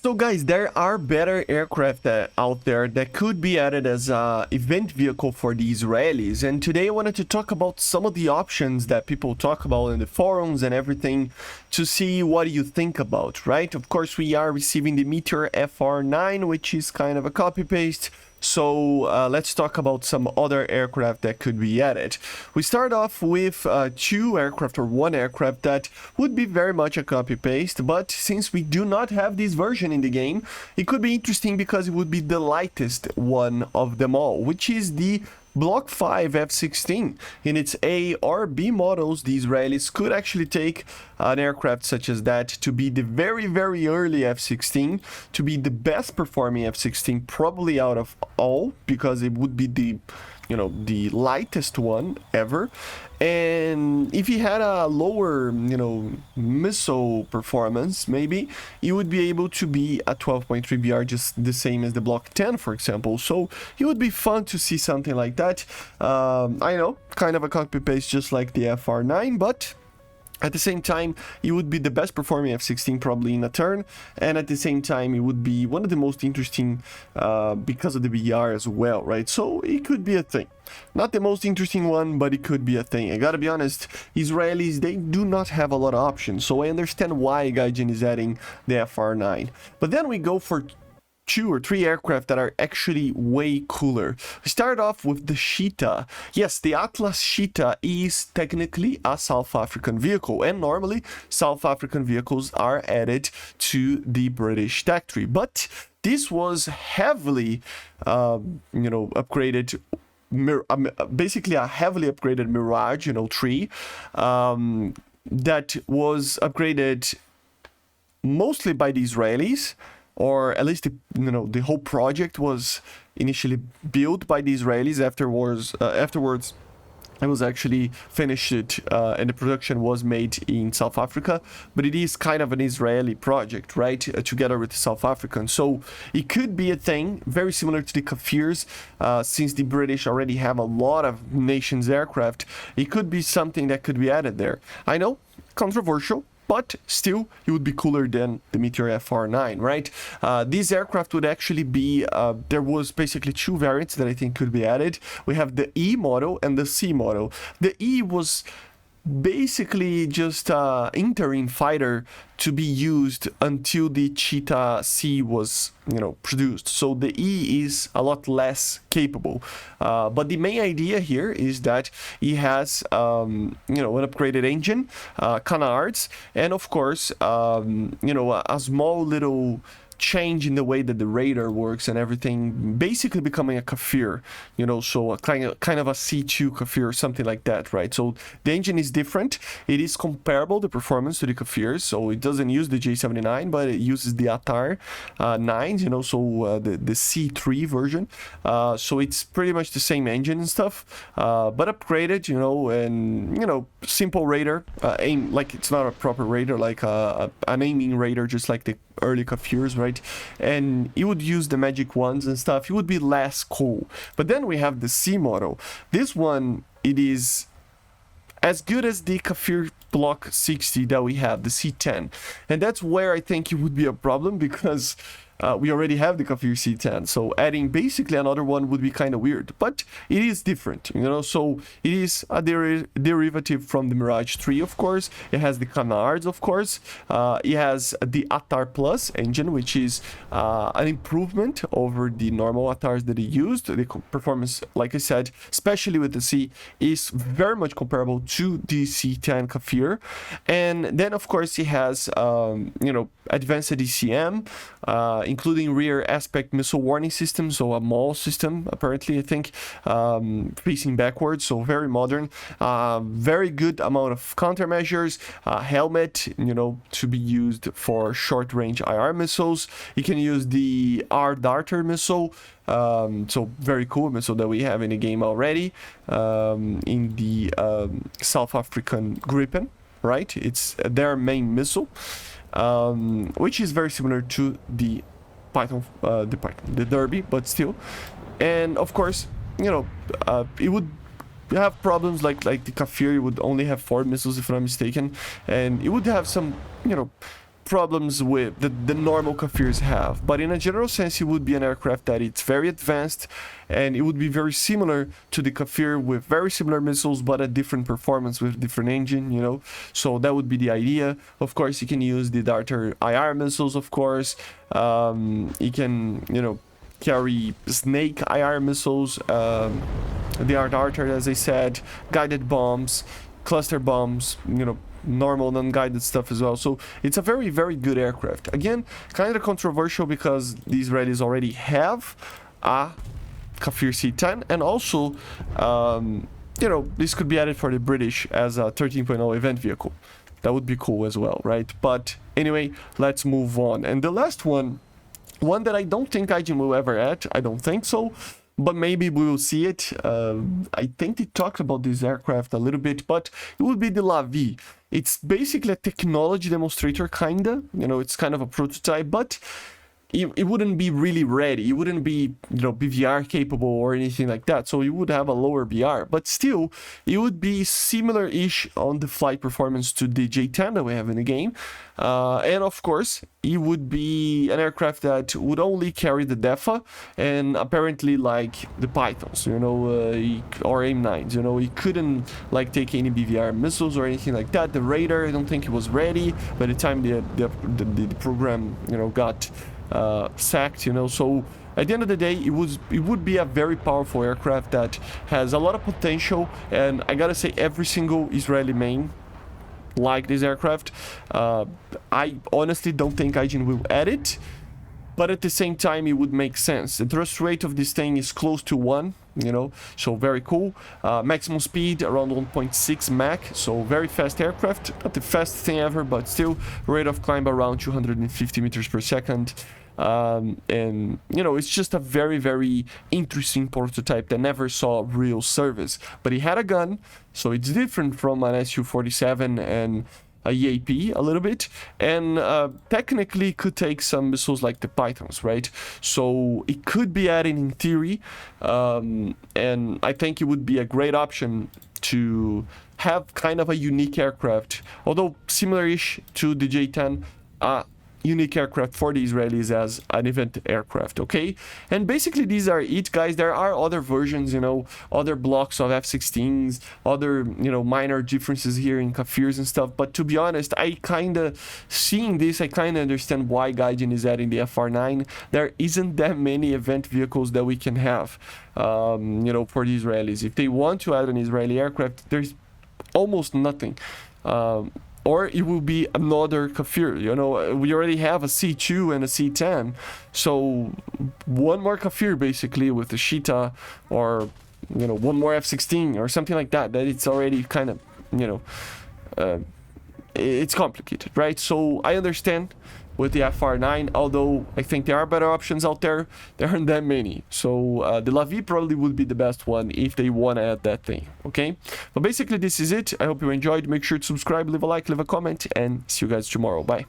So guys, there are better aircraft out there that could be added as a event vehicle for the Israelis, and today I wanted to talk about some of the options that people talk about in the forums and everything to see what you think about, right? Of course, we are receiving the Meteor FR9, which is kind of a copy-paste. So let's talk about some other aircraft that could be added. We start off with two aircraft or one aircraft that would be very much a copy-paste, but since we do not have this version in the game, it could be interesting because it would be the lightest one of them all, which is the Block 5 F-16. In its A or B models, the Israelis could actually take an aircraft such as that to be the very, very early F-16, to be the best performing F-16 probably out of all, because it would be the lightest one ever. And if he had a lower, missile performance, maybe it would be able to be a 12.3 BR, just the same as the Block 10, for example. So it would be fun to see something like that. I know, kind of a copy-paste just like the FR9, but at the same time, it would be the best performing F-16 probably in a turn, and at the same time, it would be one of the most interesting because of the BR as well, right? So it could be a thing. Not the most interesting one, but it could be a thing. I gotta be honest, Israelis, they do not have a lot of options, so I understand why Gaijin is adding the FR9. But then we go for two or three aircraft that are actually way cooler. We start off with the Cheetah. Yes, the Atlas Cheetah is technically a South African vehicle, and normally South African vehicles are added to the British tech tree, but this was heavily upgraded, basically a heavily upgraded Mirage tree that was upgraded mostly by the Israelis, or at least the whole project was initially built by the Israelis. Afterwards, it was actually finished and the production was made in South Africa, but it is kind of an Israeli project, right? Together with the South Africans. So it could be a thing very similar to the Kafirs, since the British already have a lot of nations' aircraft. It could be something that could be added there. I know, controversial, but still, it would be cooler than the Meteor FR9, right? This aircraft would actually be, there was basically two variants that I think could be added. We have the E model and the C model. The E was basically just an interim fighter to be used until the Cheetah C was produced. So the E is a lot less capable, but the main idea here is that it has an upgraded engine, canards, and of course a small little change in the way that the radar works and everything, basically becoming a Kafir, so a kind of a C2 Kafir, something like that, right? So the engine is different. It is comparable, the performance, to the Kafirs, so it doesn't use the J79, but it uses the Atar 9s, so the C3 version. So it's pretty much the same engine and stuff, but upgraded, and simple radar, aim, like it's not a proper radar, like an aiming radar, just like the early Kafirs, right? And it would use the magic wands and stuff. It would be less cool. But then we have the C model. This one, it is as good as the Kafir Block 60 that we have, the C10. And that's where I think it would be a problem, because we already have the Kafir C10, so adding basically another one would be kind of weird, but it is different, so it is a derivative from the Mirage 3, of course. It has the canards, of course. It has the Atar Plus engine, which is an improvement over the normal Atars that it used. The performance, like I said, especially with the C, is very much comparable to the C10 Kafir. And then, of course, it has, advanced ECM, including rear aspect missile warning system, so a MAW system, apparently, I think, facing backwards, so very modern. Very good amount of countermeasures, helmet, to be used for short-range IR missiles. You can use the R-Darter missile, so very cool missile that we have in the game already, in the South African Gripen, right? It's their main missile, which is very similar to the the Derby, but still. And of course, it would have problems like the Kafir. It would only have 4 missiles, if I'm not mistaken, and it would have some problems with the normal Kafirs have, but in a general sense, it would be an aircraft that it's very advanced, and it would be very similar to the Kafir with very similar missiles, but a different performance with different engine, you know. So that would be the idea. Of course, you can use the Darter IR missiles, of course. You can, you know, carry Snake IR missiles, the Darter, as I said, guided bombs, cluster bombs, you know, normal non-guided stuff as well. So it's a very, very good aircraft. Again, kind of controversial because the Israelis already have a Kafir C-10, and also you know, this could be added for the British as a 13.0 event vehicle. That would be cool as well, right? But anyway, let's move on. And the last one that I don't think IGN will ever add, I don't think so, but maybe we will see it. I think they talked about this aircraft a little bit, but it would be the Lavi. It's basically a technology demonstrator, kinda. You know, it's kind of a prototype, but it wouldn't be really ready. It wouldn't be, you know, BVR capable or anything like that. So you would have a lower BR, but still, it would be similar-ish on the flight performance to the J10 that we have in the game. And of course, it would be an aircraft that would only carry the DEFA, and apparently like the Pythons, you know, or AIM-9s, you know, it couldn't like take any BVR missiles or anything like that. The radar, I don't think it was ready by the time the program, you know, got sacked, you know. So at the end of the day, it would be a very powerful aircraft that has a lot of potential, and I gotta say, every single Israeli main like this aircraft. I honestly don't think IGN will add it, but at the same time, it would make sense. The thrust rate of this thing is close to 1, you know, so very cool. Maximum speed around 1.6 Mach, so very fast aircraft. Not the fastest thing ever, but still rate of climb around 250 meters per second. And you know, it's just a very, very interesting prototype that never saw real service, but he had a gun, so it's different from an Su-47 and a EAP a little bit, and technically could take some missiles like the Pythons, right? So it could be added in theory, and I think it would be a great option to have kind of a unique aircraft, although similar-ish to the J10, unique aircraft for the Israelis as an event aircraft, okay? And basically these are it, guys. There are other versions, you know, other blocks of F-16s, other, you know, minor differences here in Kafirs and stuff, but to be honest, I kind of, seeing this, I kind of understand why Gaijin is adding the FR9. There isn't that many event vehicles that we can have, you know, for the Israelis. If they want to add an Israeli aircraft, there's almost nothing. Or it will be another Kafir, you know, we already have a C2 and a C10, so one more Kafir basically with the Cheetah, or, you know, one more F-16 or something like that, that it's already kind of, you know, it's complicated, right? So I understand with the FR9, although I think there are better options out there. There aren't that many. So the Lavi probably would be the best one if they want to add that thing, okay? But basically, this is it. I hope you enjoyed. Make sure to subscribe, leave a like, leave a comment, and see you guys tomorrow. Bye.